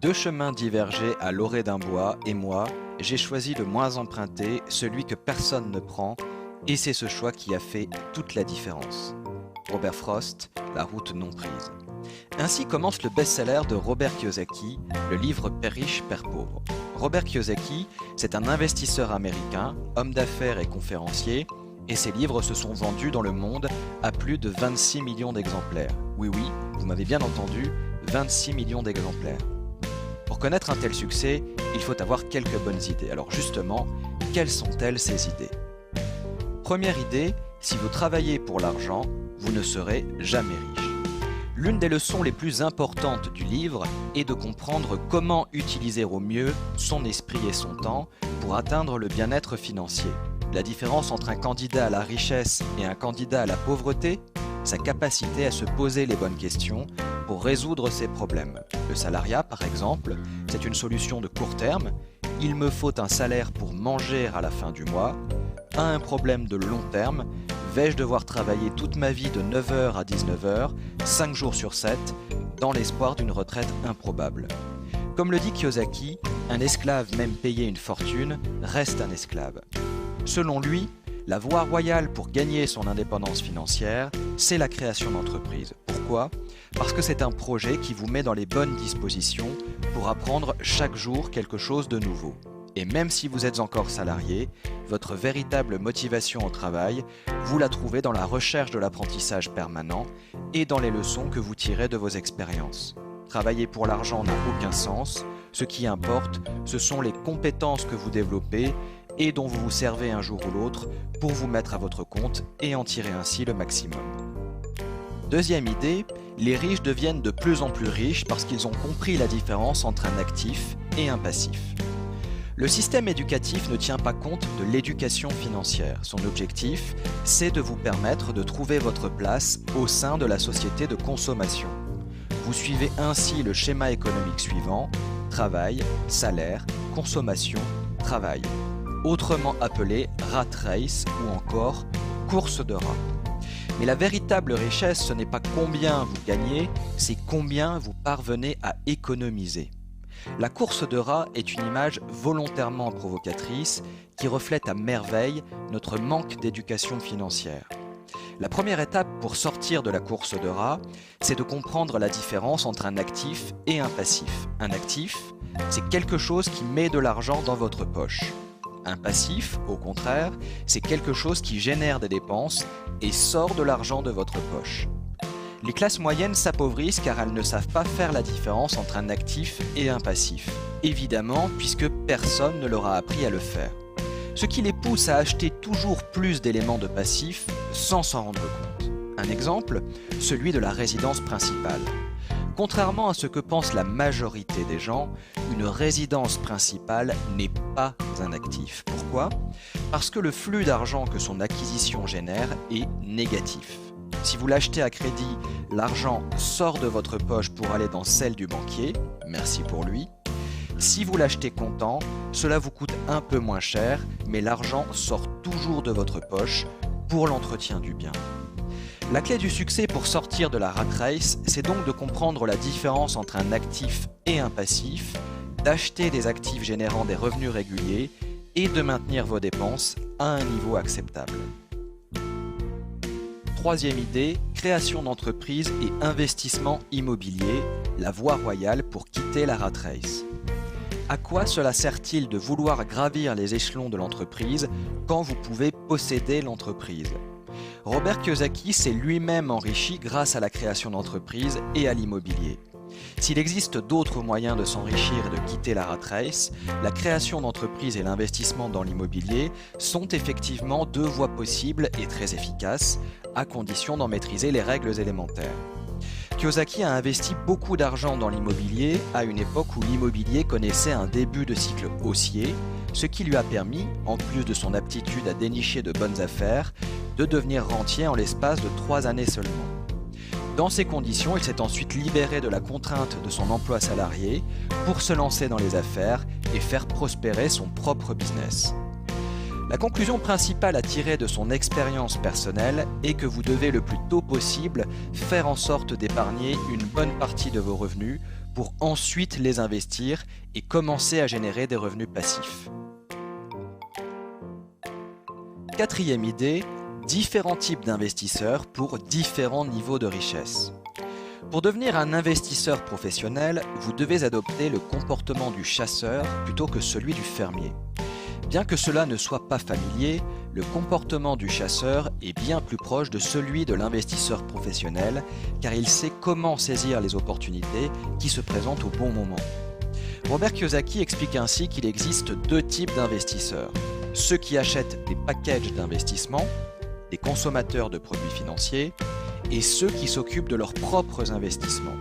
Deux chemins divergeaient à l'orée d'un bois, et moi, j'ai choisi le moins emprunté, celui que personne ne prend, et c'est ce choix qui a fait toute la différence. Robert Frost, La route non prise. Ainsi commence le best-seller de Robert Kiyosaki, le livre Père riche, Père pauvre. Robert Kiyosaki, c'est un investisseur américain, homme d'affaires et conférencier, et ses livres se sont vendus dans le monde à plus de 26 millions d'exemplaires. Oui, vous m'avez bien entendu, 26 millions d'exemplaires. Pour connaître un tel succès, il faut avoir quelques bonnes idées. Alors justement, quelles sont-elles ces idées? Première idée, si vous travaillez pour l'argent, vous ne serez jamais riche. L'une des leçons les plus importantes du livre est de comprendre comment utiliser au mieux son esprit et son temps pour atteindre le bien-être financier. La différence entre un candidat à la richesse et un candidat à la pauvreté, sa capacité à se poser les bonnes questions pour résoudre ses problèmes. Le salariat, par exemple, c'est une solution de court terme. Il me faut un salaire pour manger à la fin du mois. À un problème de long terme, vais-je devoir travailler toute ma vie de 9h à 19h, 5 jours sur 7, dans l'espoir d'une retraite improbable. Comme le dit Kiyosaki, un esclave même payé une fortune reste un esclave. Selon lui, la voie royale pour gagner son indépendance financière, c'est la création d'entreprise. Pourquoi ? Parce que c'est un projet qui vous met dans les bonnes dispositions pour apprendre chaque jour quelque chose de nouveau. Et même si vous êtes encore salarié, votre véritable motivation au travail, vous la trouvez dans la recherche de l'apprentissage permanent et dans les leçons que vous tirez de vos expériences. Travailler pour l'argent n'a aucun sens. Ce qui importe, ce sont les compétences que vous développez et dont vous vous servez un jour ou l'autre pour vous mettre à votre compte et en tirer ainsi le maximum. Deuxième idée, les riches deviennent de plus en plus riches parce qu'ils ont compris la différence entre un actif et un passif. Le système éducatif ne tient pas compte de l'éducation financière. Son objectif, c'est de vous permettre de trouver votre place au sein de la société de consommation. Vous suivez ainsi le schéma économique suivant: travail, salaire, consommation, travail. Autrement appelé rat race ou encore course de rats. Mais la véritable richesse, ce n'est pas combien vous gagnez, c'est combien vous parvenez à économiser. La course de rats est une image volontairement provocatrice qui reflète à merveille notre manque d'éducation financière. La première étape pour sortir de la course de rats, c'est de comprendre la différence entre un actif et un passif. Un actif, c'est quelque chose qui met de l'argent dans votre poche. Un passif, au contraire, c'est quelque chose qui génère des dépenses et sort de l'argent de votre poche. Les classes moyennes s'appauvrissent car elles ne savent pas faire la différence entre un actif et un passif. Évidemment, puisque personne ne leur a appris à le faire. Ce qui les pousse à acheter toujours plus d'éléments de passif sans s'en rendre compte. Un exemple, celui de la résidence principale. Contrairement à ce que pense la majorité des gens, une résidence principale n'est pas un actif. Pourquoi ? Parce que le flux d'argent que son acquisition génère est négatif. Si vous l'achetez à crédit, l'argent sort de votre poche pour aller dans celle du banquier, merci pour lui. Si vous l'achetez comptant, cela vous coûte un peu moins cher, mais l'argent sort toujours de votre poche pour l'entretien du bien. La clé du succès pour sortir de la rat race, c'est donc de comprendre la différence entre un actif et un passif, d'acheter des actifs générant des revenus réguliers et de maintenir vos dépenses à un niveau acceptable. Troisième idée, création d'entreprise et investissement immobilier, la voie royale pour quitter la rat race. À quoi cela sert-il de vouloir gravir les échelons de l'entreprise quand vous pouvez posséder l'entreprise ? Robert Kiyosaki s'est lui-même enrichi grâce à la création d'entreprises et à l'immobilier. S'il existe d'autres moyens de s'enrichir et de quitter la rat race, la création d'entreprises et l'investissement dans l'immobilier sont effectivement deux voies possibles et très efficaces, à condition d'en maîtriser les règles élémentaires. Kiyosaki a investi beaucoup d'argent dans l'immobilier à une époque où l'immobilier connaissait un début de cycle haussier, ce qui lui a permis, en plus de son aptitude à dénicher de bonnes affaires, de devenir rentier en l'espace de 3 années seulement. Dans ces conditions, il s'est ensuite libéré de la contrainte de son emploi salarié pour se lancer dans les affaires et faire prospérer son propre business. La conclusion principale à tirer de son expérience personnelle est que vous devez le plus tôt possible faire en sorte d'épargner une bonne partie de vos revenus pour ensuite les investir et commencer à générer des revenus passifs. Quatrième idée, différents types d'investisseurs pour différents niveaux de richesse. Pour devenir un investisseur professionnel, vous devez adopter le comportement du chasseur plutôt que celui du fermier. Bien que cela ne soit pas familier, le comportement du chasseur est bien plus proche de celui de l'investisseur professionnel car il sait comment saisir les opportunités qui se présentent au bon moment. Robert Kiyosaki explique ainsi qu'il existe deux types d'investisseurs. Ceux qui achètent des packages d'investissement, des consommateurs de produits financiers, et ceux qui s'occupent de leurs propres investissements.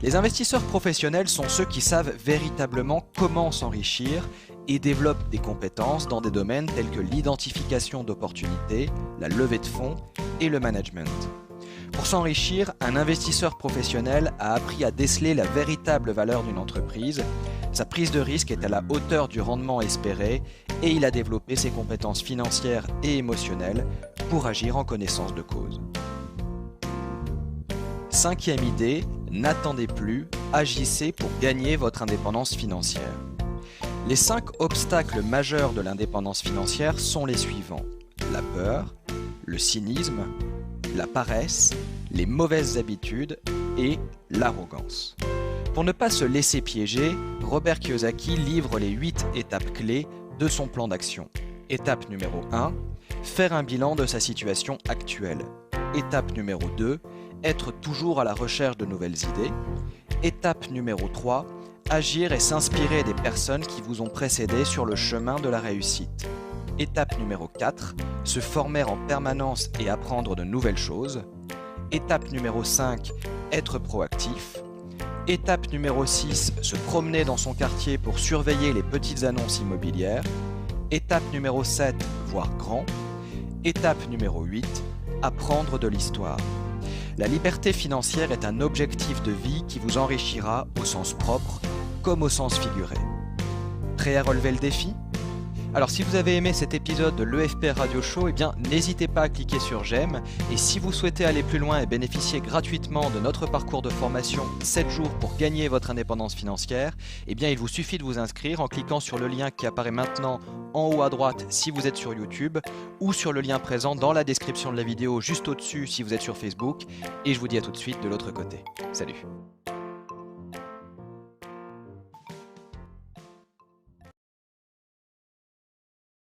Les investisseurs professionnels sont ceux qui savent véritablement comment s'enrichir et développent des compétences dans des domaines tels que l'identification d'opportunités, la levée de fonds et le management. Pour s'enrichir, un investisseur professionnel a appris à déceler la véritable valeur d'une entreprise, sa prise de risque est à la hauteur du rendement espéré et il a développé ses compétences financières et émotionnelles pour agir en connaissance de cause. Cinquième idée, n'attendez plus, agissez pour gagner votre indépendance financière. Les 5 obstacles majeurs de l'indépendance financière sont les suivants: la peur, le cynisme, la paresse, les mauvaises habitudes et l'arrogance. Pour ne pas se laisser piéger, Robert Kiyosaki livre les 8 étapes clés de son plan d'action. Étape numéro 1, faire un bilan de sa situation actuelle. Étape numéro 2, être toujours à la recherche de nouvelles idées. Étape numéro 3, agir et s'inspirer des personnes qui vous ont précédé sur le chemin de la réussite. Étape numéro 4, se former en permanence et apprendre de nouvelles choses. Étape numéro 5, être proactif. Étape numéro 6, se promener dans son quartier pour surveiller les petites annonces immobilières. Étape numéro 7, voir grand. Étape numéro 8, apprendre de l'histoire. La liberté financière est un objectif de vie qui vous enrichira au sens propre comme au sens figuré. Prêt à relever le défi ? Alors si vous avez aimé cet épisode de l'EFP Radio Show, eh bien n'hésitez pas à cliquer sur j'aime. Et si vous souhaitez aller plus loin et bénéficier gratuitement de notre parcours de formation 7 jours pour gagner votre indépendance financière, eh bien il vous suffit de vous inscrire en cliquant sur le lien qui apparaît maintenant en haut à droite si vous êtes sur YouTube ou sur le lien présent dans la description de la vidéo juste au-dessus si vous êtes sur Facebook. Et je vous dis à tout de suite de l'autre côté. Salut!